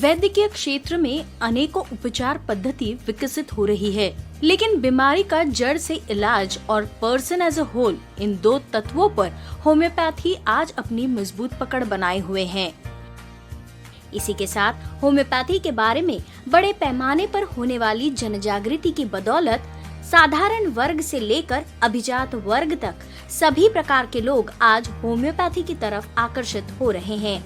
वैद्यकीय क्षेत्र में अनेकों उपचार पद्धति विकसित हो रही है, लेकिन बीमारी का जड़ से इलाज और पर्सन एज अ होल, इन दो तत्वों पर होम्योपैथी आज अपनी मजबूत पकड़ बनाए हुए है। इसी के साथ होम्योपैथी के बारे में बड़े पैमाने पर होने वाली जनजागृति की बदौलत साधारण वर्ग से लेकर अभिजात वर्ग तक सभी प्रकार के लोग आज होम्योपैथी की तरफ आकर्षित हो रहे हैं।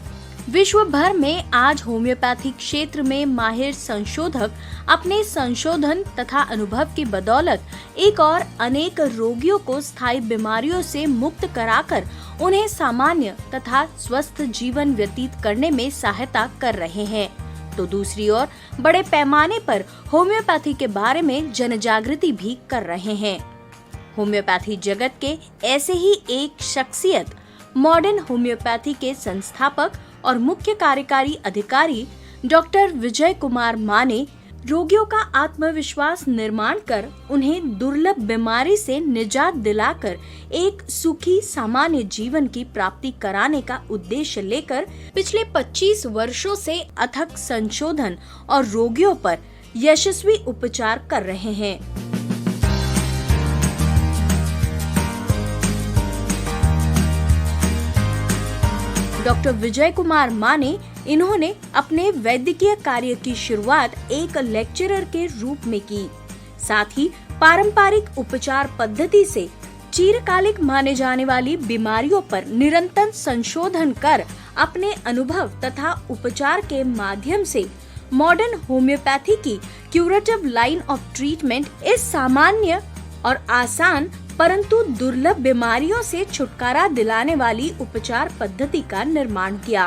विश्व भर में आज होम्योपैथी क्षेत्र में माहिर संशोधक अपने संशोधन तथा अनुभव की बदौलत एक और अनेक रोगियों को स्थायी बीमारियों से मुक्त कराकर उन्हें सामान्य तथा स्वस्थ जीवन व्यतीत करने में सहायता कर रहे हैं, तो दूसरी ओर बड़े पैमाने पर होम्योपैथी के बारे में जनजागृति भी कर रहे हैं। होम्योपैथी जगत के ऐसे ही एक शख्सियत मॉडर्न होम्योपैथी के संस्थापक और मुख्य कार्यकारी अधिकारी डॉक्टर विजय कुमार माने रोगियों का आत्मविश्वास निर्माण कर उन्हें दुर्लभ बीमारी से निजात दिलाकर एक सुखी सामान्य जीवन की प्राप्ति कराने का उद्देश्य लेकर पिछले 25 वर्षों से अथक संशोधन और रोगियों पर यशस्वी उपचार कर रहे हैं। डॉक्टर विजय कुमार माने इन्होंने अपने वैद्यकीय कार्य की शुरुआत एक लेक्चरर के रूप में की। साथ ही पारंपरिक उपचार पद्धति से चिरकालिक माने जाने वाली बीमारियों पर निरंतर संशोधन कर अपने अनुभव तथा उपचार के माध्यम से मॉडर्न होम्योपैथी की क्यूरेटिव लाइन ऑफ ट्रीटमेंट इस सामान्य और आसान परंतु दुर्लभ बीमारियों से छुटकारा दिलाने वाली उपचार पद्धति का निर्माण किया।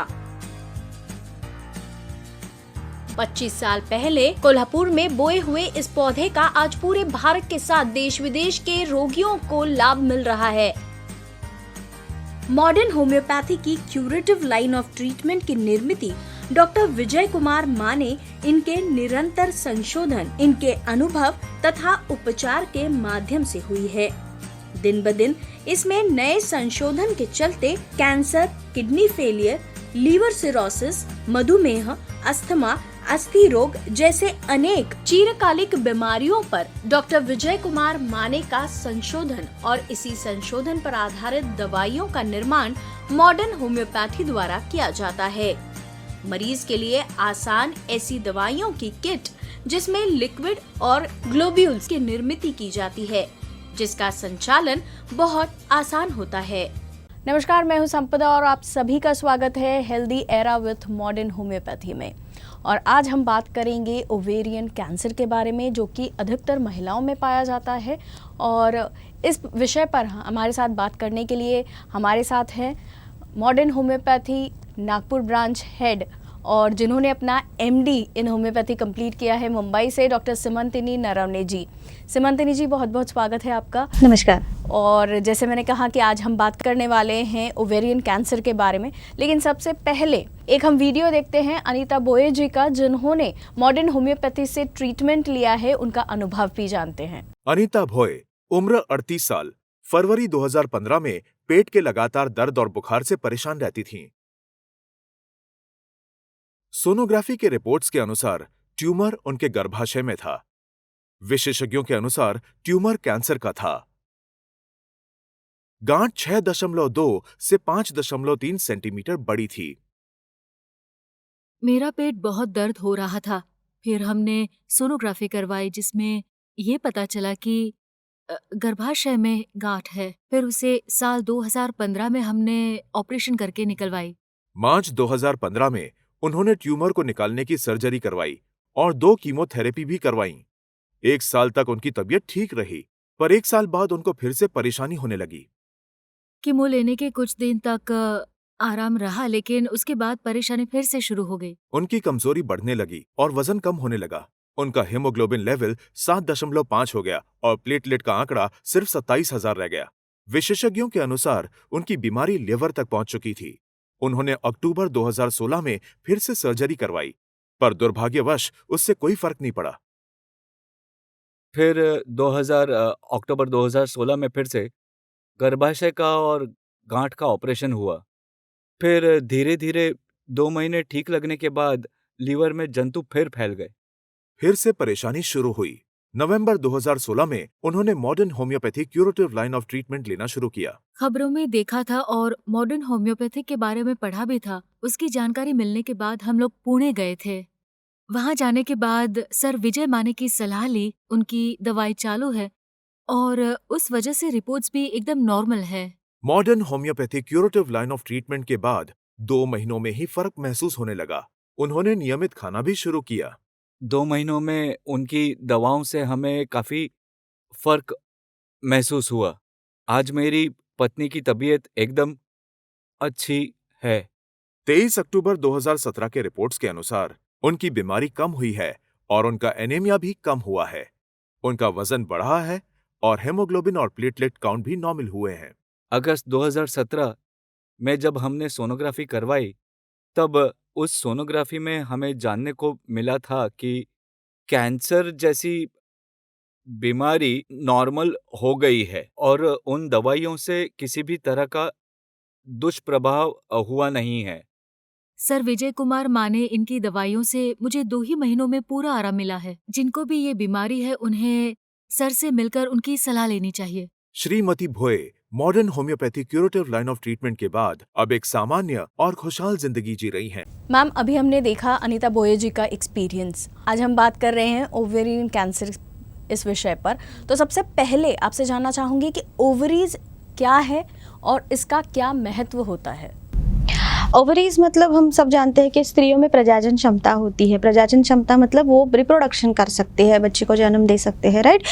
25 साल पहले कोल्हापुर में बोए हुए इस पौधे का आज पूरे भारत के साथ देश विदेश के रोगियों को लाभ मिल रहा है। मॉडर्न होम्योपैथी की क्यूरेटिव लाइन ऑफ ट्रीटमेंट की निर्मित डॉक्टर विजय कुमार माने इनके निरंतर संशोधन, इनके अनुभव तथा उपचार के माध्यम से हुई है। दिन ब दिन इसमें नए संशोधन के चलते cancer, kidney failure, liver cirrhosis, मधुमेह, अस्थमा, अस्थि रोग जैसे अनेक चिरकालिक बीमारियों पर डॉक्टर विजय कुमार माने का संशोधन और इसी संशोधन पर आधारित दवाइयों का निर्माण मॉडर्न होम्योपैथी द्वारा किया जाता है। मरीज के लिए आसान ऐसी दवाइयों की किट जिसमें लिक्विड और ग्लोब्यूल्स की निर्मित की जाती है, जिसका संचालन बहुत आसान होता है। नमस्कार, मैं हूं संपदा और आप सभी का स्वागत है healthy era with modern homeopathy में। और आज हम बात करेंगे ओवेरियन कैंसर के बारे में, जो कि अधिकतर महिलाओं में पाया जाता है। और इस विषय पर हमारे साथ बात करने के लिए हमारे साथ हैं modern homeopathy Nagpur branch head और जिन्होंने अपना एमडी इन होम्योपैथी कंप्लीट किया है मुंबई से, डॉक्टर सिमंतिनी नरवणे जी। सिमंतिनी जी, बहुत बहुत स्वागत है आपका। नमस्कार। और जैसे मैंने कहा कि आज हम बात करने वाले हैं ओवेरियन कैंसर के बारे में, लेकिन सबसे पहले एक हम वीडियो देखते हैं अनीता भोये जी का, जिन्होंने मॉडर्न होम्योपैथी से ट्रीटमेंट लिया है, उनका अनुभव भी जानते हैं। अनीता भोये, उम्र 38 साल, फरवरी 2015 में पेट के लगातार दर्द और बुखार से परेशान रहती थीं। सोनोग्राफी के रिपोर्ट्स के अनुसार ट्यूमर उनके गर्भाशय में था। विशेषज्ञों के अनुसार ट्यूमर कैंसर का था। गांठ 6.2 से 5.3 सेंटीमीटर बड़ी थी। मेरा पेट बहुत दर्द हो रहा था। फिर हमने सोनोग्राफी करवाई, जिसमें ये पता चला कि गर्भाशय में गांठ है। फिर उसे साल 2015 में हमने ऑपरेशन करके निकलवाई। मार्च 2015 में उन्होंने ट्यूमर को निकालने की सर्जरी करवाई और 2 कीमोथेरेपी भी करवाईं। 1 साल तक उनकी तबीयत ठीक रही, पर 1 साल बाद उनको फिर से परेशानी होने लगी। कीमो लेने के कुछ दिन तक आराम रहा, लेकिन उसके बाद परेशानी फिर से शुरू हो गई। उनकी कमजोरी बढ़ने लगी और वजन कम होने लगा। उनका हीमोग्लोबिन लेवल 7.5 हो गया और प्लेटलेट का आंकड़ा सिर्फ 27,000 रह गया। विशेषज्ञों के अनुसार उनकी बीमारी लिवर तक पहुंच चुकी थी। उन्होंने अक्टूबर 2016 में फिर से सर्जरी करवाई, पर दुर्भाग्यवश उससे कोई फर्क नहीं पड़ा। फिर अक्टूबर 2016 में फिर से गर्भाशय का और गांठ का ऑपरेशन हुआ। फिर धीरे धीरे 2 महीने ठीक लगने के बाद लीवर में जंतु फिर फैल गए। फिर से परेशानी शुरू हुई। नवंबर 2016 में उन्होंने modern homeopathy curative line of treatment लेना शुरू किया। खबरों में देखा था और मॉडर्न होम्योपैथिक के बारे में पढ़ा भी था। उसकी जानकारी मिलने के बाद हम लोग पुणे गए थे। वहाँ जाने के बाद सर विजय माने की सलाह ली। उनकी दवाई चालू है और उस वजह से रिपोर्ट्स भी एकदम नॉर्मल है। Modern homeopathy curative line of treatment के बाद 2 महीनों में ही फर्क महसूस होने लगा। उन्होंने नियमित खाना भी शुरू किया। 2 महीनों में उनकी दवाओं से हमें काफी फर्क महसूस हुआ। आज मेरी पत्नी की तबीयत एकदम अच्छी है। 23 अक्टूबर 2017 के रिपोर्ट्स के अनुसार उनकी बीमारी कम हुई है और उनका एनीमिया भी कम हुआ है। उनका वजन बढ़ा है और हेमोग्लोबिन और प्लेटलेट काउंट भी नॉर्मल हुए हैं। अगस्त 2017 में जब हमने सोनोग्राफी करवाई, तब उस सोनोग्राफी में हमें जानने को मिला था कि कैंसर जैसी बीमारी नॉर्मल हो गई है और उन दवाइयों से किसी भी तरह का दुष्प्रभाव हुआ नहीं है। सर विजय कुमार माने इनकी दवाइयों से मुझे 2 ही महीनों में पूरा आराम मिला है। जिनको भी ये बीमारी है उन्हें सर से मिलकर उनकी सलाह लेनी चाहिए। Shrimati Bhoye modern homeopathy curative line of treatment के बाद अब एक सामान्य और खुशहाल जिंदगी जी रही हैं। मैम, अभी हमने देखा अनीता भोये जी का एक्सपीरियंस। आज हम बात कर रहे हैं ओवेरियन कैंसर इस विषय पर। तो सबसे पहले आपसे जानना चाहूंगी कि ओवरीज क्या है और इसका क्या महत्व होता है। ओवरीज मतलब हम सब जानते हैं कि स्त्रियों में प्रजनन क्षमता होती है। प्रजनन क्षमता मतलब वो रिप्रोडक्शन कर सकते हैं, बच्चे को जन्म दे सकते हैं, राइट।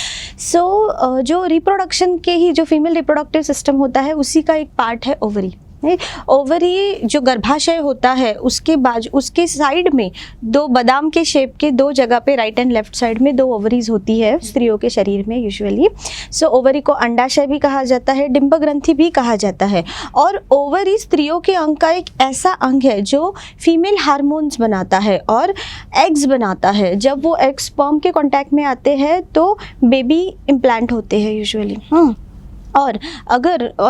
सो जो रिप्रोडक्शन के ही जो फीमेल रिप्रोडक्टिव सिस्टम होता है उसी का एक पार्ट है ओवरी। ओवरी जो गर्भाशय होता है उसके बाजू उसके साइड में 2 बादाम के शेप के 2 जगह पे राइट एंड लेफ्ट साइड में 2 ओवरीज होती है स्त्रियों के शरीर में यूजुअली। सो ओवरी को अंडाशय भी कहा जाता है, डिंब ग्रंथि भी कहा जाता है। और ओवरी स्त्रियों के अंग का एक ऐसा अंग है जो फीमेल हार्मोन्स बनाता है और एग्स बनाता है। जब वो एग्स स्पर्म के कांटेक्ट में आते हैं तो बेबी इम्प्लांट होते हैं यूजुअली। और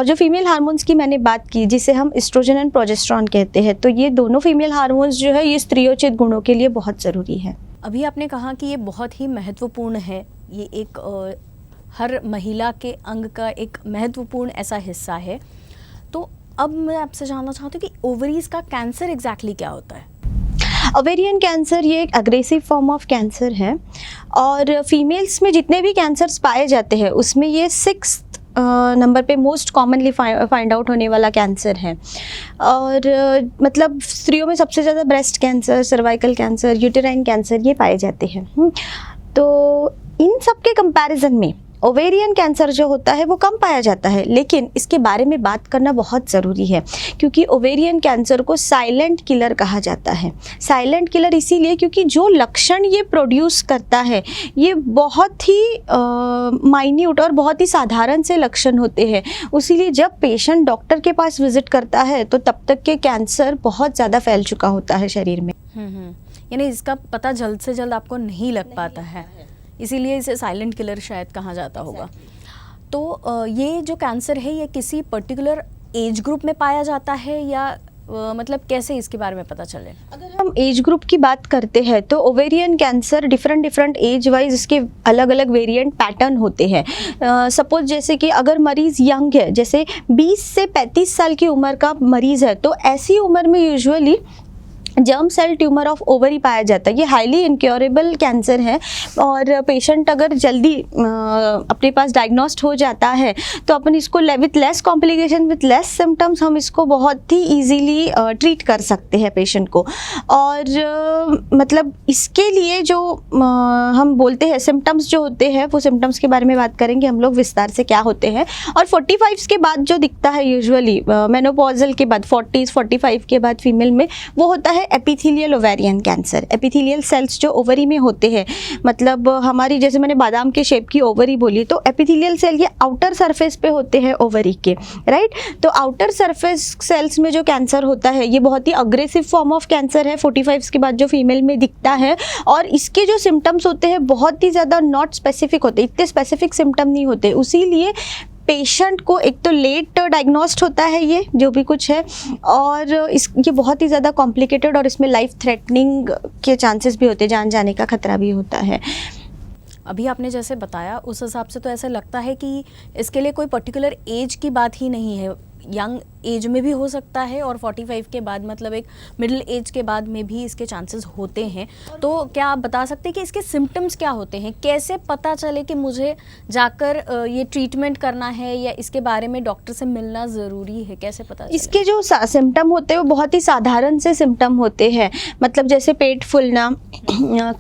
जो फीमेल हार्मोन्स की मैंने बात की जिसे हम एस्ट्रोजन एंड प्रोजेस्टेरॉन कहते हैं, तो ये दोनों फीमेल हार्मोन्स जो है ये स्त्रियोचित गुणों के लिए बहुत ज़रूरी है। अभी आपने कहा कि ये बहुत ही महत्वपूर्ण है, ये एक हर महिला के अंग का एक महत्वपूर्ण ऐसा हिस्सा है। तो अब मैं आपसे जानना चाहती हूँ कि ओवरीज का कैंसर एग्जैक्टली क्या होता है। ओवेरियन कैंसर ये एक अग्रेसिव फॉर्म ऑफ कैंसर है और फीमेल्स में जितने भी कैंसर्स पाए जाते हैं उसमें ये 6th नंबर पे मोस्ट कॉमनली फाइंड आउट होने वाला कैंसर है। और मतलब स्त्रियों में सबसे ज़्यादा breast cancer, cervical cancer, uterine cancer ये पाए जाते हैं। तो इन सब के कंपैरिजन में ओवेरियन कैंसर जो होता है वो कम पाया जाता है, लेकिन इसके बारे में बात करना बहुत ज़रूरी है क्योंकि ओवेरियन कैंसर को साइलेंट किलर कहा जाता है। साइलेंट किलर इसीलिए क्योंकि जो लक्षण ये प्रोड्यूस करता है ये बहुत ही माइन्यूट और बहुत ही साधारण से लक्षण होते हैं। इसीलिए जब पेशेंट डॉक्टर के पास विजिट करता है तो तब तक के कैंसर बहुत ज़्यादा फैल चुका होता है शरीर में। यानी इसका पता जल्द से जल्द आपको नहीं लग पाता है, इसीलिए इसे साइलेंट किलर शायद कहा जाता होगा। तो ये जो कैंसर है ये किसी पर्टिकुलर एज ग्रुप में पाया जाता है या मतलब कैसे इसके बारे में पता चले? अगर हम एज ग्रुप की बात करते हैं तो ovarian cancer different age wise इसके अलग अलग वेरिएंट पैटर्न होते हैं। सपोज जैसे कि अगर मरीज़ यंग है, जैसे 20 से 35 साल की उम्र का मरीज़ है, तो ऐसी उम्र में usually germ cell tumour of ovary पाया जाता है। ये हाईली इनक्योरेबल कैंसर है और पेशेंट अगर जल्दी अपने पास डायग्नोस्ड हो जाता है तो अपन इसको with less complication with less symptoms हम इसको बहुत ही इजीली ट्रीट कर सकते हैं पेशेंट को। और मतलब इसके लिए जो हम बोलते हैं सिम्टम्स जो होते हैं वो सिम्टम्स के बारे में बात करेंगे हम लोग विस्तार से क्या होते हैं। और 45 के बाद जो दिखता है यूजुअली मेनोपॉजल के बाद 40s 45 के बाद फीमेल में वो होता है epithelial ovarian cancer. Epithelial cells जो ओवरी में होते हैं, मतलब हमारी जैसे मैंने बादाम के शेप की ओवरी बोली, तो एपिथेलियल सेल ये आउटर सरफेस पे होते हैं ओवरी के, राइट। तो आउटर सरफेस सेल्स में जो कैंसर होता है ये बहुत ही अग्रेसिव फॉर्म ऑफ कैंसर है 45 के बाद जो फीमेल में दिखता है। और इसके जो सिम्टम्स होते हैं बहुत ही ज़्यादा नॉट स्पेसिफिक होते, इतने स्पेसिफिक सिम्टम नहीं होते, इसीलिए पेशेंट को एक तो लेट डायग्नोस्ड होता है ये जो भी कुछ है, और ये बहुत ही ज़्यादा कॉम्प्लिकेटेड और इसमें लाइफ थ्रेटनिंग के चांसेस भी होते हैं, जान जाने का खतरा भी होता है। अभी आपने जैसे बताया उस हिसाब से तो ऐसा लगता है कि इसके लिए कोई पर्टिकुलर एज की बात ही नहीं है, यंग एज में भी हो सकता है और 45 के बाद मतलब एक मिडिल एज के बाद में भी इसके चांसेस होते हैं। तो क्या आप बता सकते हैं कि इसके सिम्टम्स क्या होते हैं, कैसे पता चले कि मुझे जाकर ये ट्रीटमेंट करना है या इसके बारे में डॉक्टर से मिलना ज़रूरी है, कैसे पता चले? इसके जो सिम्टम होते हैं वो बहुत ही साधारण से सिम्टम होते हैं, मतलब जैसे पेट फूलना,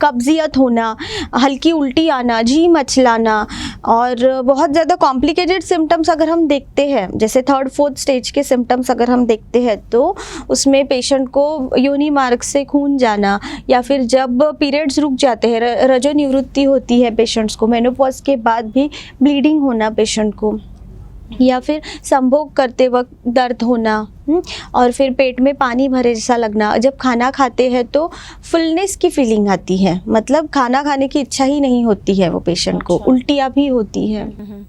कब्जियत होना, हल्की उल्टी आना, जी मचलाना, और बहुत ज़्यादा कॉम्प्लिकेटेड सिम्टम्स अगर हम देखते हैं जैसे 3rd 4th स्टेज के सिम्टम्स अगर हम देखते हैं तो उसमें पेशेंट को योनि मार्ग से खून जाना, या फिर जब पीरियड्स रुक जाते हैं, रजोनिवृत्ति होती है पेशेंट्स को, मेनोपॉज के बाद भी ब्लीडिंग होना पेशेंट को, या फिर संभोग करते वक्त दर्द होना, और फिर पेट में पानी भरे जैसा लगना। जब खाना खाते हैं तो फुलनेस की फीलिंग आती है, मतलब खाना खाने की इच्छा ही नहीं होती है वो पेशेंट को, उल्टियाँ भी होती है।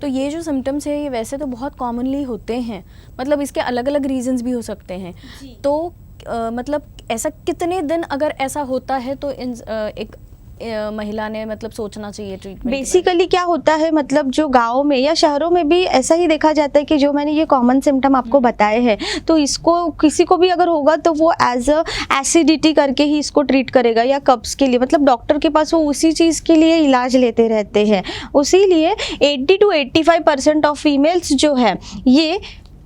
तो ये जो सिम्टम्स है ये वैसे तो बहुत कॉमनली होते हैं, मतलब इसके अलग अलग रीजंस भी हो सकते हैं। तो मतलब ऐसा कितने दिन अगर ऐसा होता है तो एक महिला ने मतलब सोचना चाहिए ट्रीटमेंट? बेसिकली क्या होता है, मतलब जो गाँव में या शहरों में भी ऐसा ही देखा जाता है कि जो मैंने ये कॉमन सिम्टम आपको बताए हैं, तो इसको किसी को भी अगर होगा तो वो एज अ एसिडिटी करके ही इसको ट्रीट करेगा, या कब्ज के लिए, मतलब डॉक्टर के पास वो उसी चीज़ के लिए इलाज लेते रहते हैं। उसीलिए 80 to 85% ऑफ फीमेल्स जो है ये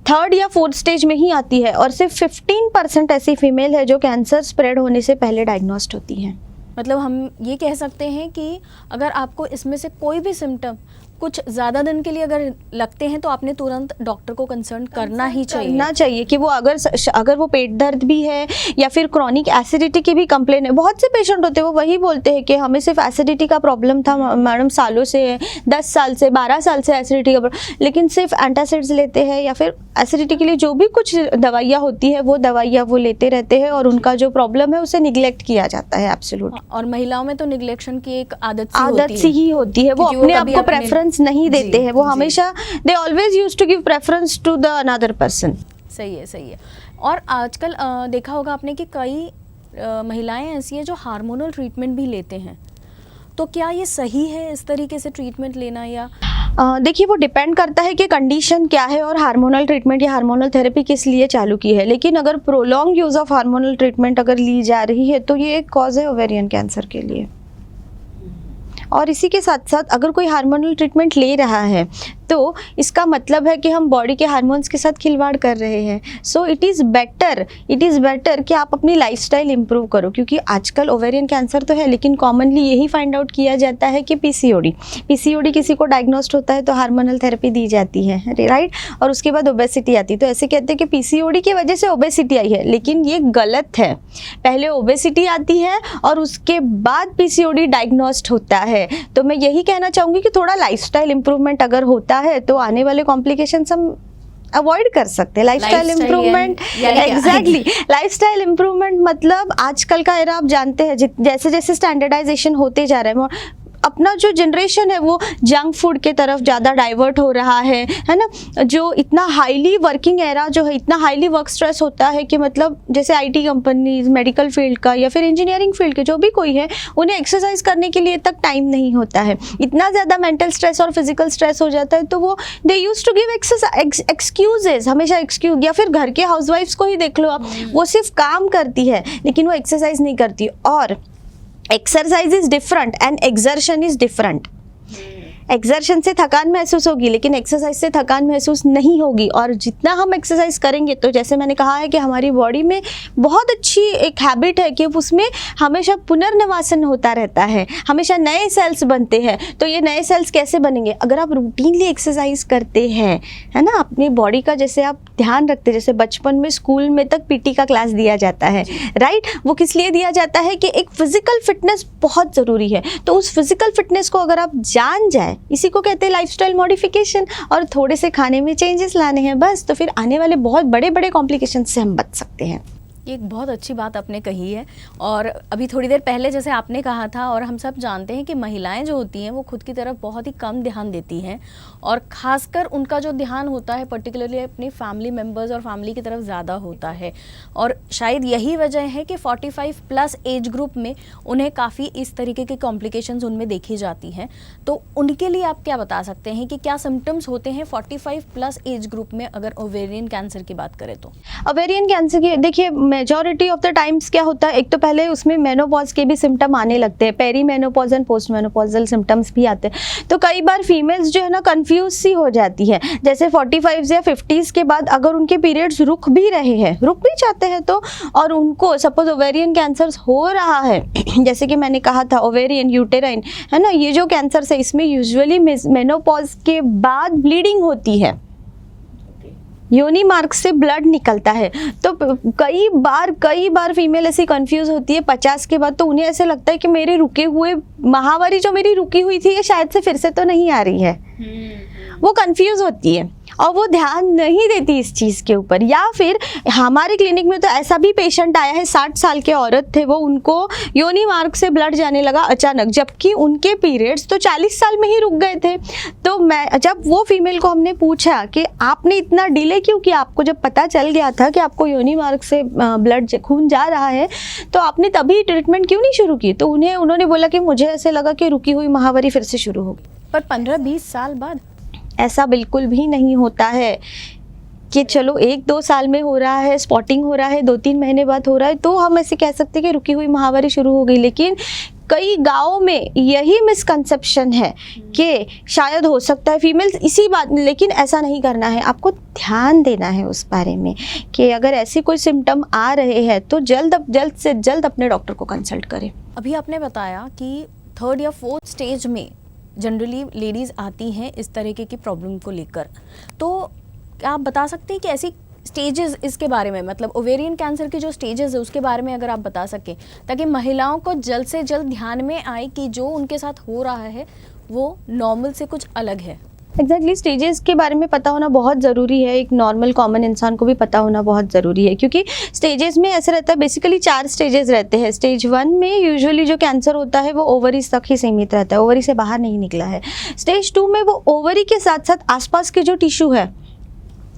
3rd या 4th स्टेज में ही आती है, और सिर्फ 15% ऐसी फीमेल है जो कैंसर स्प्रेड होने से पहले डायग्नोस्ड होती हैं। मतलब हम ये कह सकते हैं कि अगर आपको इसमें से कोई भी सिम्टम कुछ ज़्यादा दिन के लिए अगर लगते हैं तो आपने तुरंत डॉक्टर को कंसर्न करना ही चाहिए कि वो अगर वो पेट दर्द भी है या फिर क्रॉनिक एसिडिटी की भी कंप्लेन है। बहुत से पेशेंट होते हैं वो वही बोलते हैं कि हमें सिर्फ एसिडिटी का प्रॉब्लम था मैडम, सालों से है, 10 साल से 12 साल से एसिडिटी का लेकिन सिर्फ एंटासिड्स लेते हैं या फिर एसिडिटी के लिए जो भी कुछ दवाइयाँ होती है वो दवाइयाँ वो लेते रहते हैं, और उनका जो प्रॉब्लम है उसे निग्लेक्ट किया जाता है एब्सोल्यूट। और महिलाओं में तो निग्लेक्शन की एक आदत सी ही होती है, वो अपने आप को प्रेफरेंस नहीं देते हैं, वो हमेशा they always used to give preference to the another person. सही है। और आजकल देखा होगा आपने कि कई महिलाएं ऐसी हैं जो हार्मोनल ट्रीटमेंट भी लेते हैं, तो क्या ये सही है इस तरीके से ट्रीटमेंट लेना? या देखिए वो डिपेंड करता है कि कंडीशन क्या है और हार्मोनल ट्रीटमेंट या हार्मोनल थेरेपी किस लिए चालू की है। लेकिन अगर prolong use of hormonal treatment अगर ली जा रही है तो ये एक कॉज है ओवेरियन कैंसर के लिए। और इसी के साथ साथ अगर कोई हार्मोनल ट्रीटमेंट ले रहा है तो इसका मतलब है कि हम बॉडी के हार्मोन्स के साथ खिलवाड़ कर रहे हैं। सो इट इज़ बेटर कि आप अपनी लाइफस्टाइल इंप्रूव करो, क्योंकि आजकल ओवेरियन कैंसर तो है लेकिन कॉमनली यही फाइंड आउट किया जाता है कि पीसीओडी किसी को डायग्नोस्ड होता है तो हार्मोनल थेरेपी दी जाती है, राइट। और उसके बाद ओबेसिटी आती है, तो ऐसे कहते हैं कि पीसीओडी की वजह से ओबेसिटी आई है, लेकिन ये गलत है। पहले ओबेसिटी आती है और उसके बाद पीसीओडी डायग्नोस्ड होता है। तो मैं यही कहना चाहूँगी कि थोड़ा लाइफस्टाइल इंप्रूवमेंट अगर होता है तो आने वाले कॉम्प्लिकेशंस हम अवॉइड कर सकते हैं। Lifestyle improvement, exactly, lifestyle improvement मतलब आजकल का एरा आप जानते हैं जैसे जैसे स्टैंडर्डाइजेशन होते जा रहा है, अपना जो जनरेशन है वो जंक फूड के तरफ ज़्यादा डाइवर्ट हो रहा है ना। जो इतना हाईली वर्किंग एरा जो है, इतना हाईली वर्क स्ट्रेस होता है कि मतलब जैसे आईटी कंपनीज, मेडिकल फील्ड का या फिर इंजीनियरिंग फील्ड के जो भी कोई है, उन्हें एक्सरसाइज करने के लिए तक टाइम नहीं होता है। इतना ज़्यादा मेंटल स्ट्रेस और फिजिकल स्ट्रेस हो जाता है तो वो दे यूज टू गिव एक्सक्यूजेज, हमेशा एक्सक्यूज। या फिर घर के हाउसवाइफ्स को ही देख लो आप, वो सिर्फ काम करती है लेकिन वो एक्सरसाइज नहीं करती। और exercise is different and exertion is different. Exertion से थकान महसूस होगी लेकिन एक्सरसाइज से थकान महसूस नहीं होगी। और जितना हम एक्सरसाइज करेंगे तो जैसे मैंने कहा है कि हमारी बॉडी में बहुत अच्छी एक हैबिट है कि उसमें हमेशा पुनर्नवासन होता रहता है, हमेशा नए सेल्स बनते हैं। तो ये नए सेल्स कैसे बनेंगे? अगर आप रूटीनली एक्सरसाइज करते हैं, है ना, अपनी बॉडी का जैसे आप ध्यान रखते, जैसे बचपन में स्कूल में तक पीटी का क्लास दिया जाता है, राइट। वो किस लिए दिया जाता है कि एक फिजिकल फिटनेस बहुत ज़रूरी है। तो उस फिजिकल फिटनेस को अगर आप जान जाए, इसी को कहते हैं लाइफस्टाइल मॉडिफिकेशन, और थोड़े से खाने में चेंजेस लाने हैं बस, तो फिर आने वाले बहुत बड़े बड़े कॉम्प्लिकेशन से हम बच सकते हैं। ये एक बहुत अच्छी बात आपने कही है। और अभी थोड़ी देर पहले जैसे आपने कहा था, और हम सब जानते हैं कि महिलाएं जो होती हैं वो खुद की तरफ बहुत ही कम ध्यान देती हैं, और ख़ासकर उनका जो ध्यान होता है पर्टिकुलरली अपनी फैमिली मेम्बर्स और फैमिली की तरफ ज़्यादा होता है। और शायद यही वजह है कि 45 प्लस एज ग्रुप में उन्हें काफ़ी इस तरीके की कॉम्प्लिकेशंस उनमें देखी जाती हैं। तो उनके लिए आप क्या बता सकते हैं कि क्या सिम्टम्स होते हैं 45 प्लस एज ग्रुप में अगर ओवेरियन कैंसर की बात करें तो? ओवेरियन कैंसर की देखिए मेजॉरिटी ऑफ द टाइम्स क्या होता है, एक तो पहले उसमें मेनोपॉज के भी सिम्टम आने लगते हैं, perimenopause and postmenopausal symptoms भी आते हैं। तो कई बार फीमेल्स जो है ना कंफ्यूज सी हो जाती है, जैसे 45 या 50s के बाद अगर उनके पीरियड्स रुक भी रहे हैं, रुक भी जाते हैं तो, और उनको सपोज ओवेरियन कैंसर हो रहा है जैसे कि मैंने कहा था ओवेरियन, यूटेराइन, है ना, ये जो कैंसर है इसमें यूजुअली मेनोपॉज के बाद ब्लीडिंग होती है, योनि मार्ग से ब्लड निकलता है। तो कई बार फीमेल ऐसी कंफ्यूज होती है 50 के बाद, तो उन्हें ऐसे लगता है कि मेरे रुके हुए माहवारी जो मेरी रुकी हुई थी ये शायद से फिर से तो नहीं आ रही है, वो कंफ्यूज होती है और वो ध्यान नहीं देती इस चीज़ के ऊपर। या फिर हमारे क्लिनिक में तो ऐसा भी पेशेंट आया है, 60 साल के औरत थे, वो उनको योनि मार्ग से ब्लड जाने लगा अचानक, जबकि उनके पीरियड्स तो 40 साल में ही रुक गए थे। तो जब वो फीमेल को हमने पूछा कि आपने इतना डिले क्यों किया, आपको जब पता चल गया था कि आपको योनि मार्ग से ब्लड खून जा रहा है तो आपने तभी ट्रीटमेंट क्यों नहीं शुरू की, तो उन्होंने बोला कि मुझे ऐसे लगा कि रुकी हुई माहवारी फिर से शुरू होगी। पर 15-20 साल बाद ऐसा बिल्कुल भी नहीं होता है कि चलो 1-2 साल में हो रहा है, स्पॉटिंग हो रहा है, 2-3 महीने बाद हो रहा है तो हम ऐसे कह सकते हैं कि रुकी हुई माहवारी शुरू हो गई। लेकिन कई गाँव में यही मिसकंसेप्शन है कि शायद हो सकता है फीमेल्स इसी बात, लेकिन ऐसा नहीं करना है, आपको ध्यान देना है उस बारे में कि अगर ऐसी कोई सिम्टम आ रहे हैं तो जल्द से जल्द अपने डॉक्टर को कंसल्ट करें। अभी आपने बताया कि 3rd या 4th स्टेज में जनरली लेडीज़ आती हैं इस तरीके की प्रॉब्लम को लेकर, तो क्या आप बता सकते हैं कि ऐसी स्टेजेस इसके बारे में, मतलब ओवेरियन कैंसर की जो स्टेजेस है उसके बारे में अगर आप बता सकें, ताकि महिलाओं को जल्द से जल्द ध्यान में आए कि जो उनके साथ हो रहा है वो नॉर्मल से कुछ अलग है। एग्जैक्टली स्टेजेस के बारे में पता होना बहुत ज़रूरी है, एक नॉर्मल कॉमन इंसान को भी पता होना बहुत ज़रूरी है, क्योंकि स्टेजेस में ऐसे रहता है, बेसिकली 4 स्टेजेस रहते हैं। स्टेज 1 में यूजुअली जो कैंसर होता है वो ओवरीज तक ही सीमित रहता है, ओवरी से बाहर नहीं निकला है। स्टेज 2 में वो ओवरी के साथ साथ आसपास के जो टिश्यू है,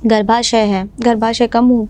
गर्भाशय का मुंह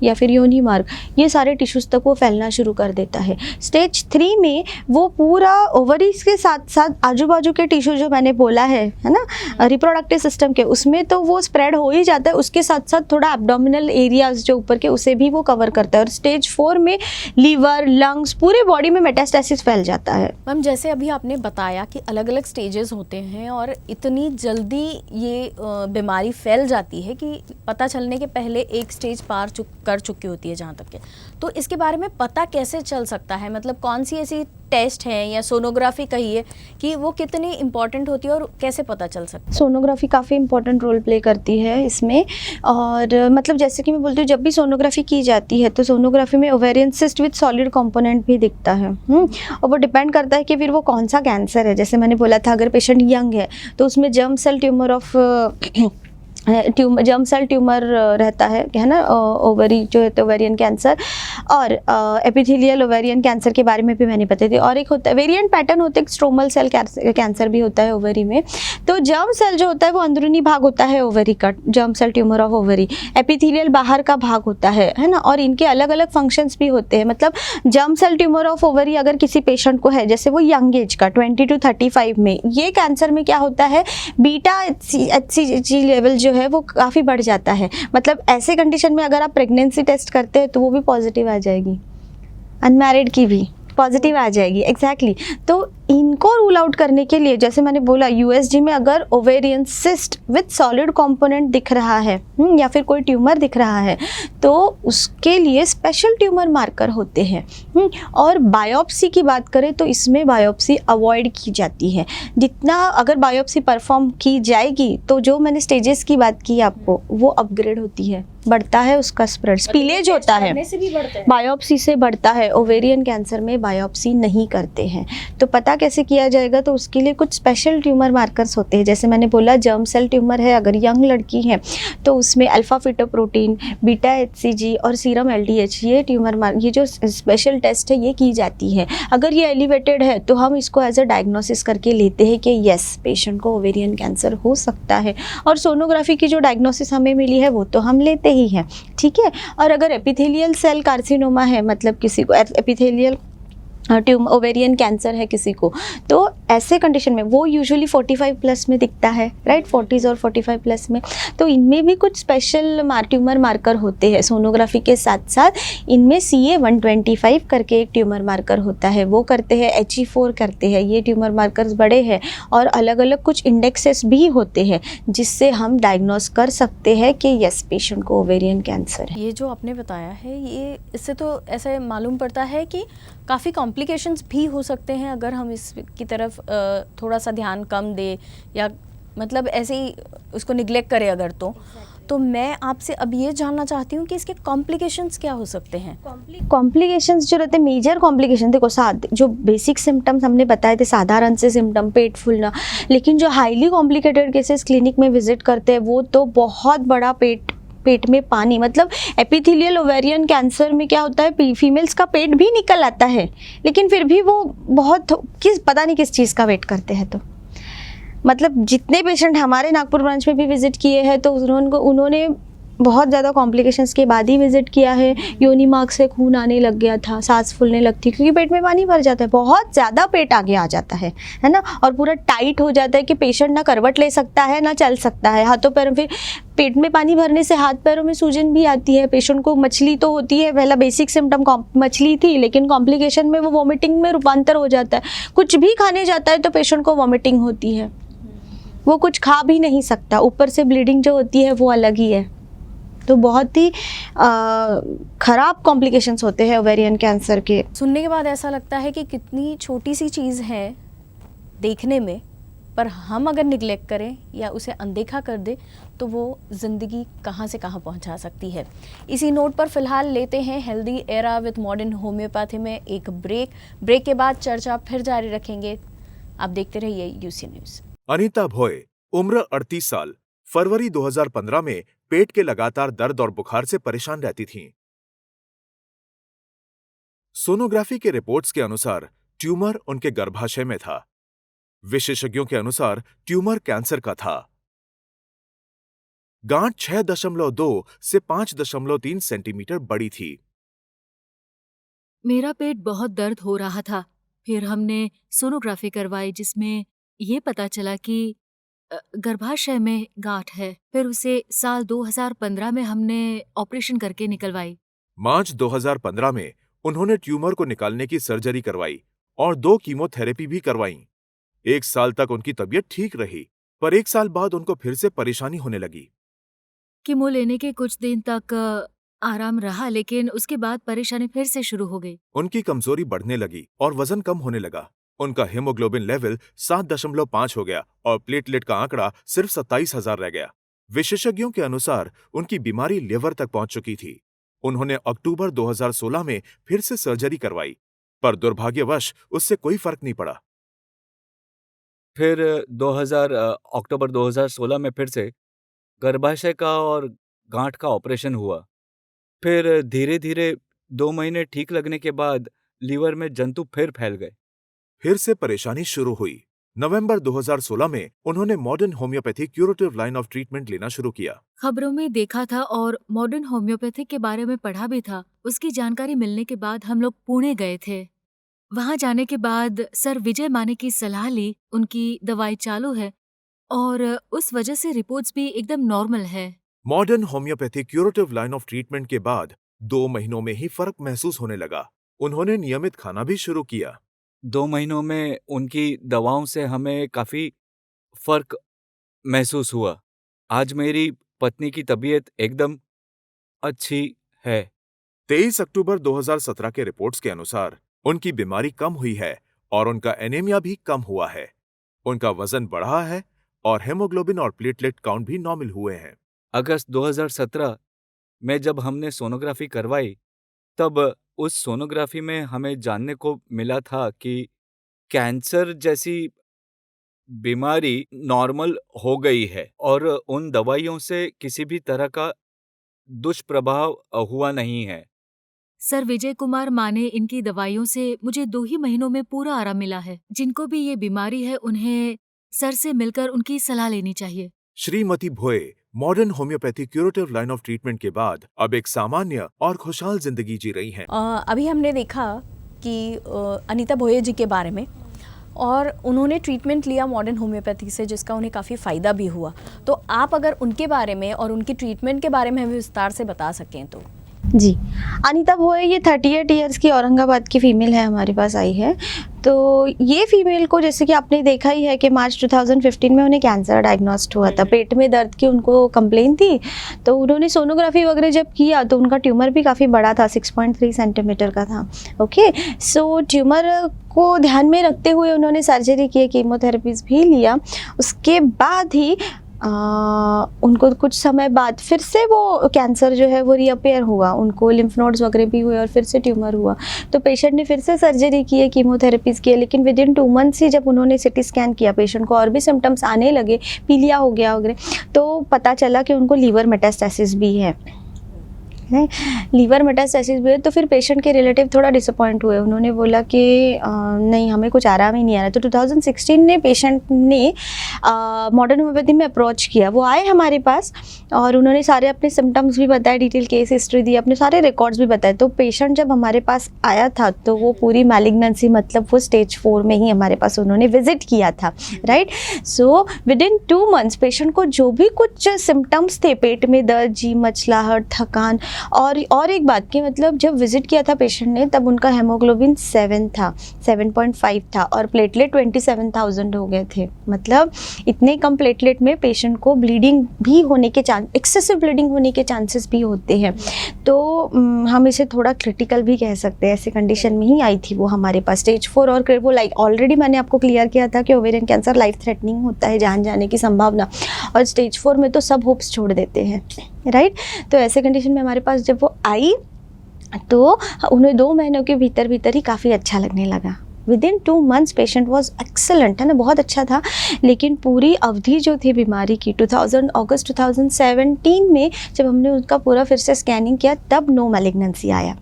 या फिर योनि मार्ग, ये सारे टिश्यूज़ तक वो फैलना शुरू कर देता है। स्टेज 3 में वो पूरा ओवरीज के साथ साथ आजू बाजू के टिश्यू जो मैंने बोला है ना, रिप्रोडक्टिव सिस्टम के, उसमें तो वो स्प्रेड हो ही जाता है, उसके साथ साथ थोड़ा एब्डोमिनल एरियाज जो ऊपर के उसे भी वो कवर करता है। और स्टेज 4 में लीवर, लंग्स, पूरे बॉडी में मेटास्टेसिस फैल जाता है। मैम जैसे अभी आपने बताया कि अलग अलग स्टेजेस होते हैं और इतनी जल्दी ये बीमारी फैल जाती है कि पता चलने के पहले एक स्टेज पार कर चुकी होती है जहाँ तक के, तो इसके बारे में पता कैसे चल सकता है, मतलब कौन सी ऐसी टेस्ट है या सोनोग्राफी कहिए कि वो कितनी इम्पोर्टेंट होती है और कैसे पता चल सकता है? सोनोग्राफी काफ़ी इंपॉर्टेंट रोल प्ले करती है इसमें, और मतलब जैसे कि मैं बोलती हूँ जब भी सोनोग्राफी की जाती है तो सोनोग्राफी में ovarian cyst with solid component भी दिखता है। और वो डिपेंड करता है कि फिर वो कौन सा कैंसर है। जैसे मैंने बोला था अगर पेशेंट यंग है तो उसमें जर्म सेल ट्यूमर रहता है ना, ओवरी जो है तो ओवेरियन कैंसर, और एपिथेलियल ओवेरियन कैंसर के बारे में भी मैंने बताई थी। और एक होता है वेरिएंट पैटर्न होता है, स्ट्रोमल सेल कैंसर भी होता है ओवरी में। तो जर्म सेल जो होता है वो अंदरूनी भाग होता है ओवरी का, germ cell tumour of ovary. Epithelial बाहर का भाग होता है ना, और इनके अलग अलग फंक्शंस भी होते हैं। मतलब germ cell tumour of ovary अगर किसी पेशेंट को है, जैसे वो यंग एज का 20 to 35 में, ये कैंसर में क्या होता है, बीटा HCG लेवल जो है वो काफ़ी बढ़ जाता है। मतलब ऐसे कंडीशन में अगर आप प्रेगनेंसी टेस्ट करते हैं तो वो भी पॉजिटिव आ जाएगी, अनमैरिड की भी पॉजिटिव आ जाएगी। एग्जैक्टली तो इनको रूल आउट करने के लिए, जैसे मैंने बोला, USG में अगर ovarian cyst with solid component दिख रहा है या फिर कोई ट्यूमर दिख रहा है तो उसके लिए स्पेशल ट्यूमर मार्कर होते हैं। और बायोप्सी की बात करें तो इसमें बायोप्सी अवॉइड की जाती है। जितना अगर बायोप्सी परफॉर्म की जाएगी तो जो मैंने स्टेजेस की बात की आपको, वो अपग्रेड होती है, बढ़ता है उसका स्प्रेड, स्पिलेज होता है, से भी बढ़ता है। बायोप्सी से बढ़ता है। ओवेरियन कैंसर में बायोप्सी नहीं करते हैं। तो पता कैसे किया जाएगा? तो उसके लिए कुछ स्पेशल ट्यूमर मार्कर्स होते हैं। जैसे मैंने बोला, जर्म सेल ट्यूमर है, अगर यंग लड़की है तो उसमें अल्फा फिटोप्रोटीन, बीटा एचसीजी और सीरम एलडीएच, ये जो स्पेशल टेस्ट है ये की जाती है। अगर ये एलिवेटेड है तो हम इसको एज अ डायग्नोसिस करके लेते हैं कि यस, पेशेंट को ओवेरियन कैंसर हो सकता है। और सोनोग्राफी की जो डायग्नोसिस हमें मिली है वो तो हम लेते ही हैं, ठीक है। और अगर एपिथेलियल सेल कार्सिनोमा है, मतलब किसी को एपिथेलियल ट्यूमर ओवेरियन कैंसर है किसी को, तो ऐसे कंडीशन में वो यूजुअली 45 प्लस में दिखता है, राइट, 40s और 45 प्लस में। तो इनमें भी कुछ स्पेशल ट्यूमर मार्कर होते हैं। सोनोग्राफी के साथ साथ इनमें CA-125 करके एक ट्यूमर मार्कर होता है, वो करते हैं, HE4 करते हैं। ये ट्यूमर मार्कर्स बड़े हैं और अलग अलग कुछ इंडेक्सेस भी होते हैं जिससे हम डायग्नोस कर सकते हैं कि यस, पेशेंट को ओवेरियन कैंसर है। ये जो आपने बताया है, ये इससे तो ऐसे मालूम पड़ता है कि काफ़ी कॉम्प्लिकेशंस भी हो सकते हैं अगर हम इसकी तरफ थोड़ा सा ध्यान कम दे, या मतलब ऐसे ही उसको निग्लेक्ट करें अगर तो मैं आपसे अब ये जानना चाहती हूँ कि इसके कॉम्प्लिकेशंस क्या हो सकते हैं। कॉम्प्लिकेशंस जो रहते हैं, मेजर कॉम्प्लिकेशन, देखो जो बेसिक सिम्टम्स हमने बताए थे, साधारण से सिम्टम, पेट फूलना, लेकिन जो हाईली कॉम्प्लिकेटेड केसेस क्लिनिक में विजिट करते हैं वो तो बहुत बड़ा पेट में पानी, मतलब एपिथेलियल ओवेरियन कैंसर में क्या होता है, फीमेल्स का पेट भी निकल आता है, लेकिन फिर भी वो बहुत पता नहीं किस चीज़ का वेट करते हैं। तो मतलब जितने पेशेंट हमारे नागपुर ब्रांच में भी विजिट किए हैं तो उन्होंने बहुत ज़्यादा कॉम्प्लिकेशंस के बाद ही विजिट किया है। योनि मार्ग से खून आने लग गया था, सांस फूलने लगती, क्योंकि पेट में पानी भर जाता है, बहुत ज़्यादा पेट आगे आ जाता है ना, और पूरा टाइट हो जाता है कि पेशेंट ना करवट ले सकता है ना चल सकता है, हाथों पैरों, फिर पेट में पानी भरने से हाथ पैरों में सूजन भी आती है। पेशेंट को मछली तो होती है, पहला बेसिक सिम्टम मछली थी, लेकिन कॉम्प्लिकेशन में वो वॉमिटिंग में रूपांतर हो जाता है। कुछ भी खाने जाता है तो पेशेंट को वॉमिटिंग होती है, वो कुछ खा भी नहीं सकता, ऊपर से ब्लीडिंग जो होती है वो अलग ही है। तो बहुत ही ख़राब कॉम्प्लिकेशंस होते हैं ओवेरियन कैंसर के। सुनने के बाद ऐसा लगता है कि कितनी छोटी सी चीज़ है देखने में, पर हम अगर निगलेक्ट करें या उसे अनदेखा कर दे तो वो ज़िंदगी कहाँ से कहाँ पहुँचा सकती है। इसी नोट पर फ़िलहाल लेते हैं healthy era with modern homeopathy में एक ब्रेक के बाद चर्चा फिर जारी रखेंगे। आप देखते रहिए यूसी न्यूज़। अनीता भोय, उम्र 38 साल, फरवरी 2015 में पेट के लगातार दर्द और बुखार से परेशान रहती थीं। सोनोग्राफी के रिपोर्ट्स के अनुसार ट्यूमर उनके गर्भाशय में था। विशेषज्ञों के अनुसार ट्यूमर कैंसर का था। गांठ 6.2 से 5.3 सेंटीमीटर बड़ी थी। मेरा पेट बहुत दर्द हो रहा था। फिर हमने सोनोग्राफी करवाई जिसमें ये पता चला कि गर्भाशय में गांठ है। फिर उसे साल 2015 में हमने ऑपरेशन करके निकलवाई। मार्च 2015 में उन्होंने ट्यूमर को निकालने की सर्जरी करवाई और 2 कीमोथेरेपी भी करवाईं। 1 साल तक उनकी तबीयत ठीक रही, पर 1 साल बाद उनको फिर से परेशानी होने लगी। कीमो लेने के कुछ दिन तक आराम रहा, लेकिन उसके बाद परेशानी फिर से शुरू हो गई। उनकी कमजोरी बढ़ने लगी और वजन कम होने लगा। उनका हीमोग्लोबिन लेवल 7.5 हो गया और प्लेटलेट का आंकड़ा सिर्फ 27,000 रह गया। विशेषज्ञों के अनुसार उनकी बीमारी लिवर तक पहुंच चुकी थी। उन्होंने अक्टूबर 2016 में फिर से सर्जरी करवाई, पर दुर्भाग्यवश उससे कोई फर्क नहीं पड़ा। फिर अक्टूबर 2016 में फिर से गर्भाशय का और गांठ का ऑपरेशन हुआ। फिर धीरे धीरे 2 महीने ठीक लगने के बाद लीवर में जंतु फिर फैल गए। फिर से परेशानी शुरू हुई। नवंबर 2016 में उन्होंने modern homeopathy curative line of treatment लेना शुरू किया। खबरों में देखा था और मॉडर्न होम्योपैथिक के बारे में पढ़ा भी था। उसकी जानकारी मिलने के बाद हम लोग पुणे गए थे। वहां जाने के बाद सर विजय माने की सलाह ली। उनकी दवाई चालू है और उस वजह से रिपोर्ट्स भी एकदम नॉर्मल है। Modern homeopathy curative line of treatment के बाद 2 महीनों में ही फर्क महसूस होने लगा। उन्होंने नियमित खाना भी शुरू किया। 2 महीनों में उनकी दवाओं से हमें काफी फर्क महसूस हुआ। आज मेरी पत्नी की तबीयत एकदम अच्छी है। 23 अक्टूबर 2017 के रिपोर्ट्स के अनुसार उनकी बीमारी कम हुई है और उनका एनीमिया भी कम हुआ है। उनका वजन बढ़ा है और हेमोग्लोबिन और प्लेटलेट काउंट भी नॉर्मल हुए हैं। अगस्त 2017 में जब हमने सोनोग्राफी करवाई, तब उस सोनोग्राफी में हमें जानने को मिला था कि कैंसर जैसी बीमारी नॉर्मल हो गई है और उन दवाइयों से किसी भी तरह का दुष्प्रभाव हुआ नहीं है। सर विजय कुमार माने इनकी दवाइयों से मुझे 2 ही महीनों में पूरा आराम मिला है। जिनको भी ये बीमारी है उन्हें सर से मिलकर उनकी सलाह लेनी चाहिए। श्रीमती भोए modern homeopathy curative line of treatment के बाद अब एक सामान्य और खुशहाल जिंदगी जी रही हैं। अभी हमने देखा कि अनीता भोये जी के बारे में, और उन्होंने ट्रीटमेंट लिया मॉडर्न होम्योपैथी से, जिसका उन्हें काफ़ी फ़ायदा भी हुआ। तो आप अगर उनके बारे में और उनकी ट्रीटमेंट के बारे में हमें विस्तार से बता सकें तो। जी, अनीता भोये ये 38 इयर्स की औरंगाबाद की फ़ीमेल है, हमारे पास आई है। तो ये फ़ीमेल को, जैसे कि आपने देखा ही है कि मार्च 2015 में उन्हें कैंसर डायग्नोस्ट हुआ था। पेट में दर्द की उनको कंप्लेन थी, तो उन्होंने सोनोग्राफी वगैरह जब किया तो उनका ट्यूमर भी काफ़ी बड़ा था, 6.3 सेंटीमीटर का था। ओके, सो ट्यूमर को ध्यान में रखते हुए उन्होंने सर्जरी की, कीमोथेरेपीज भी लिया। उसके बाद ही उनको कुछ समय बाद फिर से वो कैंसर जो है वो रीअपेयर हुआ, उनको लिम्फ नोड्स वगैरह भी हुए और फिर से ट्यूमर हुआ। तो पेशेंट ने फिर से सर्जरी की है, कीमोथेरेपीज किए, लेकिन विद इन 2 मंथ्स ही जब उन्होंने सिटी स्कैन किया, पेशेंट को और भी सिम्टम्स आने लगे, पीलिया हो गया वगैरह, तो पता चला कि उनको लीवर मेटास्टेसिस भी है। लीवर मेटास्टेसिस भी है। तो फिर पेशेंट के रिलेटिव थोड़ा डिसअपॉइंट हुए, उन्होंने बोला कि नहीं, हमें कुछ आराम ही नहीं आ रहा। तो 2016 ने पेशेंट ने मॉडर्न होम्योपैथी में अप्रोच किया। वो आए हमारे पास और उन्होंने सारे अपने सिम्टम्स भी बताए, डिटेल केस हिस्ट्री दी, अपने सारे रिकॉर्ड्स भी बताए। तो पेशेंट जब हमारे पास आया था तो वो पूरी मैलिग्नेंसी, मतलब वो स्टेज 4 में ही हमारे पास उन्होंने विजिट किया था, right. So with in 2 months patient को जो भी कुछ सिम्टम्स थे, पेट में दर्द, जी मचलाहट, थकान, और एक बात की, मतलब जब विजिट किया था पेशेंट ने तब उनका हेमोग्लोबिन 7 था, 7.5 था और प्लेटलेट 27,000 हो गए थे। मतलब इतने कम प्लेटलेट में पेशेंट को ब्लीडिंग भी होने के चांस, एक्सेसिव ब्लीडिंग होने के चांसेस भी होते हैं। तो हम इसे थोड़ा क्रिटिकल भी कह सकते हैं। ऐसे कंडीशन में ही आई थी वो हमारे पास, स्टेज 4। और वो लाइक ऑलरेडी मैंने आपको क्लियर किया था कि ओवेरियन कैंसर लाइफ थ्रेटनिंग होता है, जान जाने की संभावना, और स्टेज 4 में तो सब होप्स छोड़ देते हैं, राइट। तो ऐसे कंडीशन में हमारे पास जब वो आई तो उन्हें 2 महीनों के भीतर ही काफ़ी अच्छा लगने लगा। With in 2 months patient was excellent, है ना, बहुत अच्छा था। लेकिन पूरी अवधि जो थी बीमारी की, अगस्त 2017 में जब हमने उसका पूरा फिर से स्कैनिंग किया तब नो मैलिग्नेंसी आया,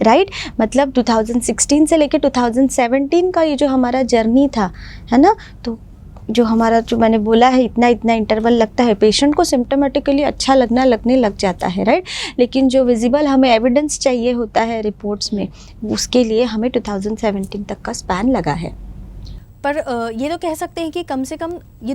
राइट। मतलब 2016 से लेकर 2017 का ये जो हमारा जर्नी था, है ना, तो जो हमारा, जो मैंने बोला है, इतना इंटरवल लगता है, पेशेंट को सिम्टोमेटिकली अच्छा लगने लग जाता है, राइट। लेकिन जो विजिबल हमें एविडेंस चाहिए होता है रिपोर्ट्स में, उसके लिए हमें 2017 तक का स्पैन लगा है। पर ये तो कह सकते हैं कि कम से कम ये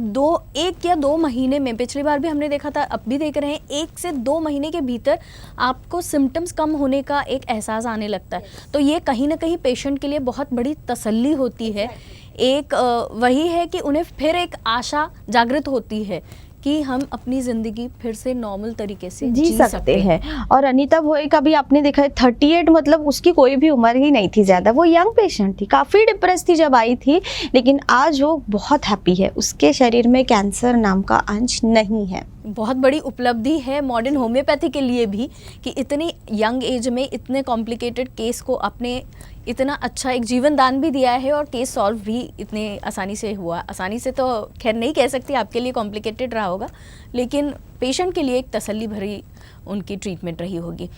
1 या 2 महीने में, पिछली बार भी हमने देखा था, अब भी देख रहे हैं, 1 से 2 महीने के भीतर आपको सिम्टम्स कम होने का एक एहसास आने लगता है। तो ये कहीं ना कहीं पेशेंट के लिए बहुत बड़ी तसल्ली होती है। एक वही है कि उन्हें फिर एक आशा जागृत होती है कि हम अपनी ज़िंदगी फिर से नॉर्मल तरीके से जी सकते हैं। और अनीता भोये का भी आपने देखा है 38, मतलब उसकी कोई भी उम्र ही नहीं थी ज़्यादा, वो यंग पेशेंट थी, काफ़ी डिप्रेस थी जब आई थी, लेकिन आज वो बहुत हैप्पी है, उसके शरीर में कैंसर नाम का अंश नहीं है। बहुत बड़ी उपलब्धि है मॉडर्न होम्योपैथी के लिए भी कि इतनी यंग एज में इतने कॉम्प्लिकेटेड केस को आपने इतना अच्छा एक जीवन दान भी दिया है और केस सॉल्व भी इतने आसानी से हुआ। आसानी से तो खैर नहीं कह सकती, आपके लिए कॉम्प्लिकेटेड रहा होगा, लेकिन पेशेंट के लिए एक तसल्ली भरी उनकी ट्रीटमेंट रही होगी।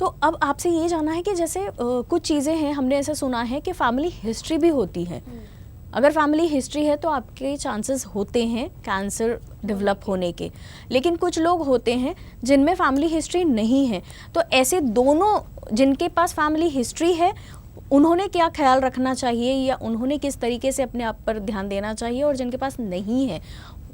तो अब आपसे ये जानना है कि जैसे कुछ चीज़ें हैं, हमने ऐसा सुना है कि फैमिली हिस्ट्री भी होती है। अगर फैमिली हिस्ट्री है तो आपके चांसेस होते हैं कैंसर डेवलप होने के, लेकिन कुछ लोग होते हैं जिनमें फैमिली हिस्ट्री नहीं है। तो ऐसे दोनों, जिनके पास फैमिली हिस्ट्री है, उन्होंने क्या ख्याल रखना चाहिए या उन्होंने किस तरीके से अपने आप पर ध्यान देना चाहिए, और जिनके पास नहीं है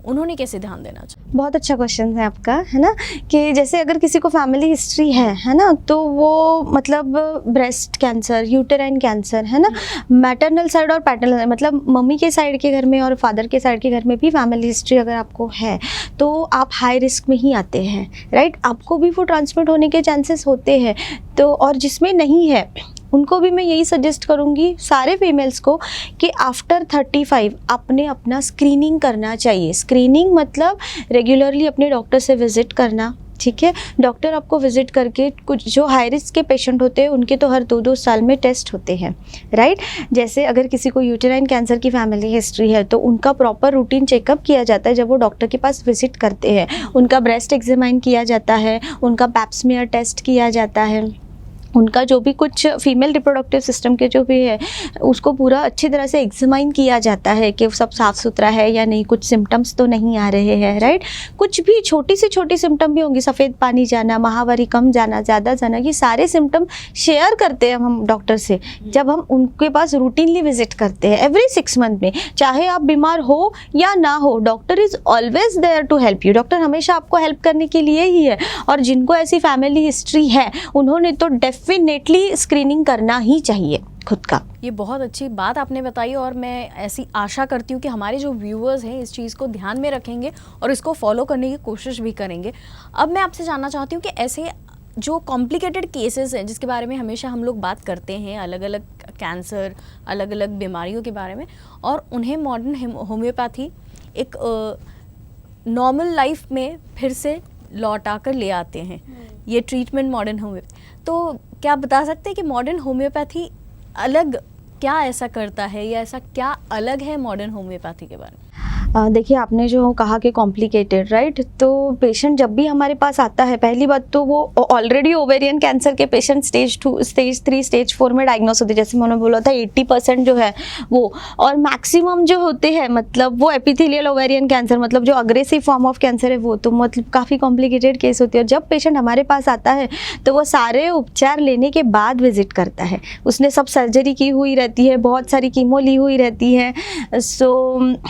उन्होंने कैसे ध्यान देना चाहिए? बहुत अच्छा क्वेश्चन है आपका, है ना, कि जैसे अगर किसी को फैमिली हिस्ट्री है ना, तो वो मतलब ब्रेस्ट कैंसर, यूटेराइन कैंसर, है ना, मैटरनल साइड और पैटर्नल, मतलब मम्मी के साइड के घर में और फादर के साइड के घर में भी फैमिली हिस्ट्री अगर आपको है तो आप हाई रिस्क में ही आते हैं, राइट। आपको भी वो ट्रांसमिट होने के चांसेस होते हैं। तो और जिसमें नहीं है उनको भी मैं यही सजेस्ट करूँगी सारे फीमेल्स को कि आफ्टर 35 आपने अपना स्क्रीनिंग करना चाहिए। स्क्रीनिंग मतलब रेगुलरली अपने डॉक्टर से विज़िट करना, ठीक है। डॉक्टर आपको विज़िट करके, कुछ जो हाई रिस्क के पेशेंट होते हैं उनके तो हर 2-2 साल में टेस्ट होते हैं, राइट। जैसे अगर किसी को यूटेराइन कैंसर की फैमिली हिस्ट्री है तो उनका प्रॉपर रूटीन चेकअप किया जाता है जब वो डॉक्टर के पास विज़िट करते हैं। उनका ब्रेस्ट एग्जामाइन किया जाता है, उनका पैप स्मीयर टेस्ट किया जाता है, उनका जो भी कुछ फीमेल रिप्रोडक्टिव सिस्टम के जो भी है उसको पूरा अच्छी तरह से एग्जामाइन किया जाता है कि सब साफ़ सुथरा है या नहीं, कुछ सिम्टम्स तो नहीं आ रहे हैं, राइट। कुछ भी छोटी से छोटी सिम्टम भी होंगी, सफ़ेद पानी जाना, माहवारी कम जाना, ज़्यादा जाना, ये सारे सिम्टम शेयर करते हैं हम डॉक्टर से जब हम उनके पास रूटीनली विजिट करते हैं एवरी 6 मंथ में। चाहे आप बीमार हो या ना हो, doctor is always there to help you. Doctor हमेशा आपको हेल्प करने के लिए ही है। और जिनको ऐसी फैमिली हिस्ट्री है उन्होंने तो डेफिनेटली स्क्रीनिंग करना ही चाहिए खुद का। ये बहुत अच्छी बात आपने बताई और मैं ऐसी आशा करती हूँ कि हमारे जो व्यूअर्स हैं इस चीज़ को ध्यान में रखेंगे और इसको फॉलो करने की कोशिश भी करेंगे। अब मैं आपसे जानना चाहती हूँ कि ऐसे जो कॉम्प्लिकेटेड केसेस हैं जिसके बारे में हमेशा हम लोग बात करते हैं, अलग अलग कैंसर, अलग अलग बीमारियों के बारे में, और उन्हें मॉडर्न होम्योपैथी एक नॉर्मल लाइफ में फिर से लौटा कर ले आते हैं, ये ट्रीटमेंट मॉडर्न होम्योपैथी। तो क्या आप बता सकते हैं कि मॉडर्न होम्योपैथी अलग क्या ऐसा करता है या ऐसा क्या अलग है मॉडर्न होम्योपैथी के बारे में? देखिए, आपने जो कहा कि कॉम्प्लिकेटेड, राइट, तो पेशेंट जब भी हमारे पास आता है, पहली बात तो वो ऑलरेडी ओवेरियन कैंसर के पेशेंट स्टेज 2, स्टेज 3, स्टेज 4 में डायग्नोस होते हैं। जैसे मैंने बोला था 80% जो है वो, और मैक्सिमम जो होते हैं मतलब वो एपिथेलियल ओवेरियन कैंसर, मतलब जो अग्रेसिव फॉर्म ऑफ कैंसर है वो तो मतलब काफ़ी कॉम्प्लिकेटेड केस होती है। और जब पेशेंट हमारे पास आता है तो वो सारे उपचार लेने के बाद विजिट करता है। उसने सब सर्जरी की हुई रहती है, बहुत सारी कीमो ली हुई रहती है। सो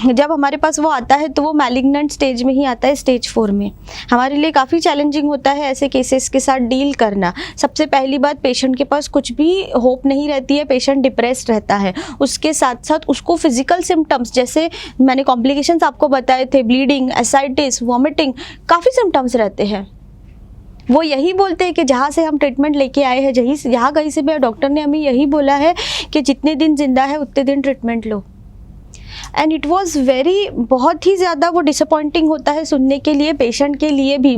जब हमारे पास वो आता है तो वो मैलिग्नेंट स्टेज में ही आता है, स्टेज 4 में। हमारे लिए काफ़ी चैलेंजिंग होता है ऐसे केसेस के साथ डील करना। सबसे पहली बात, पेशेंट के पास कुछ भी होप नहीं रहती है, पेशेंट डिप्रेस्ड रहता है। उसके साथ साथ उसको फिजिकल सिम्टम्स, जैसे मैंने कॉम्प्लिकेशंस आपको बताए थे, ब्लीडिंग, एसाइटिस, वॉमिटिंग, काफ़ी सिम्टम्स रहते हैं। वो यही बोलते हैं कि जहाँ से हम ट्रीटमेंट लेके आए हैं, यहाँ कहीं से भी डॉक्टर ने हमें यही बोला है कि जितने दिन जिंदा है उतने दिन treatment low. And it was very, बहुत ही ज़्यादा वो डिसअपॉइंटिंग होता है सुनने के लिए, पेशेंट के लिए भी।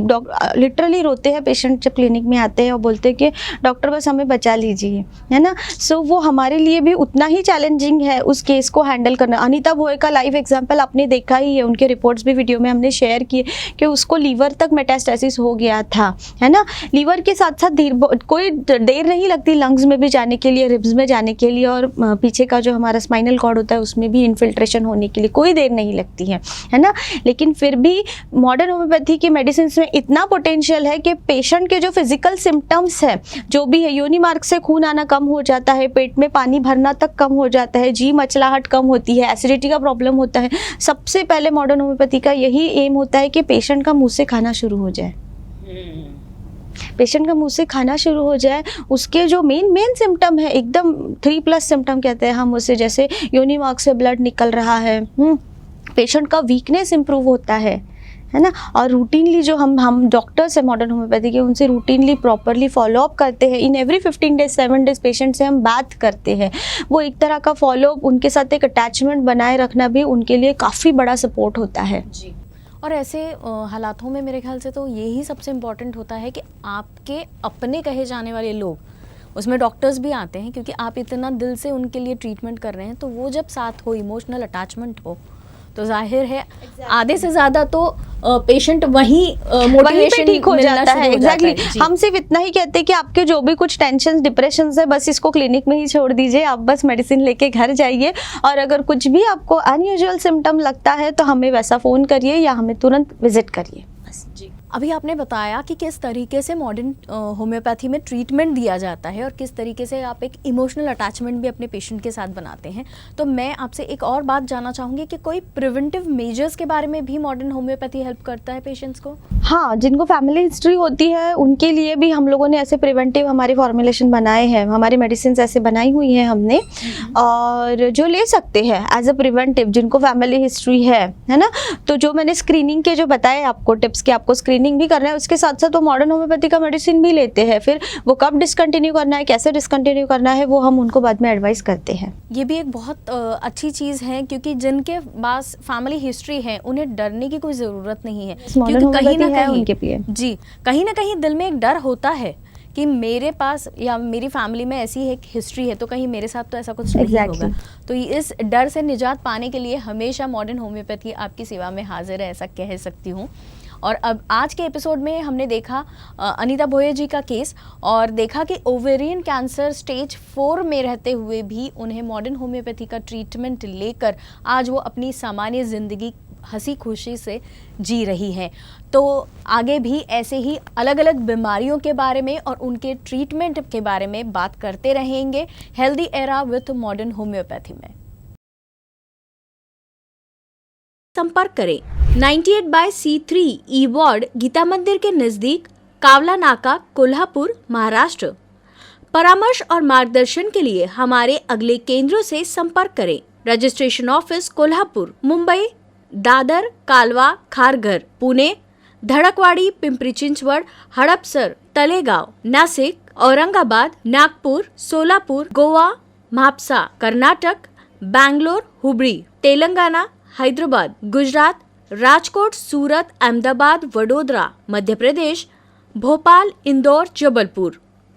लिटरली रोते हैं पेशेंट जब क्लिनिक में आते हैं और बोलते हैं कि डॉक्टर बस हमें बचा लीजिए, है ना। सो वो हमारे लिए भी उतना ही चैलेंजिंग है उस केस को हैंडल करना। अनीता भोए का लाइव एग्जाम्पल आपने देखा ही है, उनके रिपोर्ट्स भी वीडियो में हमने शेयर किए कि उसको लीवर तक मेटास्टेसिस हो गया था, है ना। लीवर के साथ साथ कोई देर नहीं लगती लंग्स में भी जाने के लिए, रिब्स में जाने के लिए, और पीछे का जो हमारा स्पाइनल कॉर्ड होता है उसमें भी इन्फिल्ट्रेशन होने के लिए कोई देर नहीं लगती है ना। लेकिन फिर भी मॉडर्न होम्योपैथी की मेडिसिन में इतना पोटेंशियल है कि पेशेंट के जो फिजिकल सिम्टम्स है, जो भी है, योनि मार्ग से खून आना कम हो जाता है, पेट में पानी भरना तक कम हो जाता है, जी मचलाहट कम होती है, एसिडिटी का प्रॉब्लम होता है। सबसे पहले मॉडर्न होम्योपैथी का यही एम होता है कि पेशेंट का मुंह से खाना शुरू हो जाए, पेशेंट का मुंह से खाना शुरू हो जाए। उसके जो मेन सिम्टम है, एकदम 3+ सिम्टम कहते हैं हम उसे, जैसे योनि मार्ग से ब्लड निकल रहा है, पेशेंट का वीकनेस इंप्रूव होता है ना। और रूटीनली जो हम डॉक्टर्स हैं मॉडर्न होम्योपैथी के, उनसे रूटीनली प्रॉपरली फॉलोअप करते हैं। In every 15 days 7 days patient से हम बात करते हैं। वो एक तरह का फॉलोअप, उनके साथ एक अटैचमेंट बनाए रखना भी उनके लिए काफ़ी बड़ा सपोर्ट होता है जी। और ऐसे हालातों में मेरे ख्याल से तो यही सबसे इम्पॉर्टेंट होता है कि आपके अपने कहे जाने वाले लोग, उसमें डॉक्टर्स भी आते हैं, क्योंकि आप इतना दिल से उनके लिए ट्रीटमेंट कर रहे हैं, तो वो जब साथ हो, इमोशनल अटैचमेंट हो, तो जाहिर है आधे से ज़्यादा तो पेशेंट वहीं मोटिवेशन ठीक हो जाता है। Exactly, exactly. हम सिर्फ इतना ही कहते हैं कि आपके जो भी कुछ टेंशन, डिप्रेशन है, बस इसको क्लिनिक में ही छोड़ दीजिए, आप बस मेडिसिन लेके घर जाइए। और अगर कुछ भी आपको अनयूजुअल सिम्टम लगता है तो हमें वैसा फ़ोन करिए या हमें तुरंत विजिट करिए, बस जी। अभी आपने बताया कि किस तरीके से मॉडर्न होम्योपैथी में ट्रीटमेंट दिया जाता है और किस तरीके से आप एक इमोशनल अटैचमेंट भी अपने पेशेंट के साथ बनाते हैं। तो मैं आपसे एक और बात जानना चाहूँगी कि कोई प्रिवेंटिव मेजर्स के बारे में भी मॉडर्न होम्योपैथी हेल्प करता है पेशेंट्स को? हाँ, जिनको फैमिली हिस्ट्री होती है उनके लिए भी हम लोगों ने ऐसे प्रिवेंटिव हमारे फॉर्मुलेशन बनाए हैं, हमारी मेडिसिन ऐसे बनाई हुई हैं हमने, और जो ले सकते हैं एज अ प्रिवेंटिव जिनको फैमिली हिस्ट्री है ना। तो जो मैंने स्क्रीनिंग के जो बताए आपको टिप्स के, आपको स्क्रीनिंग भी करना है, उसके साथ साथ वो मॉडर्न होम्योपैथी का मेडिसिन भी लेते हैं। फिर वो कब डिसकंटिन्यू करना है, कैसे डिसकंटिन्यू करना है, वो हम उनको बाद में एडवाइस करते हैं। ये भी एक बहुत अच्छी चीज़ है, क्योंकि जिनके पास फैमिली हिस्ट्री है उन्हें डरने की कोई ज़रूरत नहीं है, मॉडर्न क्योंकि कहीं ना होम्योपैथी है कहीं उनके लिए। जी, कहीं ना कहीं दिल में एक डर होता है कि मेरे पास या मेरी फैमिली में ऐसी एक हिस्ट्री है तो कहीं मेरे साथ तो ऐसा कुछ नहीं होगा। तो इस डर से निजात पाने के लिए हमेशा मॉडर्न होम्योपैथी आपकी सेवा में हाजिर है, ऐसा कह सकती हूँ। और अब आज के एपिसोड में हमने देखा अनीता भोये जी का केस, और देखा कि ओवेरियन कैंसर स्टेज 4 में रहते हुए भी उन्हें मॉडर्न होम्योपैथी का ट्रीटमेंट लेकर आज वो अपनी सामान्य ज़िंदगी हंसी खुशी से जी रही हैं। तो आगे भी ऐसे ही अलग अलग बीमारियों के बारे में और उनके ट्रीटमेंट के बारे में बात करते रहेंगे healthy era with modern homeopathy में। संपर्क करें 98/C3 ई वार्ड गीता मंदिर के नजदीक, कावला नाका, कोल्हापुर, महाराष्ट्र। परामर्श और मार्गदर्शन के लिए हमारे अगले केंद्रों से संपर्क करें। रजिस्ट्रेशन ऑफिस कोल्हापुर, मुंबई, दादर, कालवा, खारघर, पुणे, धड़कवाड़ी, पिंपरी चिंचवड, हड़पसर, तलेगाव, नासिक, औरंगाबाद, नागपुर, सोलापुर, गोवा, म्हापसा, कर्नाटक, बैंगलोर, हुबळी, तेलंगाना, हैदराबाद, गुजरात, राजकोट, सूरत, अहमदाबाद, वडोदरा, मध्य प्रदेश, भोपाल, इंदौर, जबलपुर।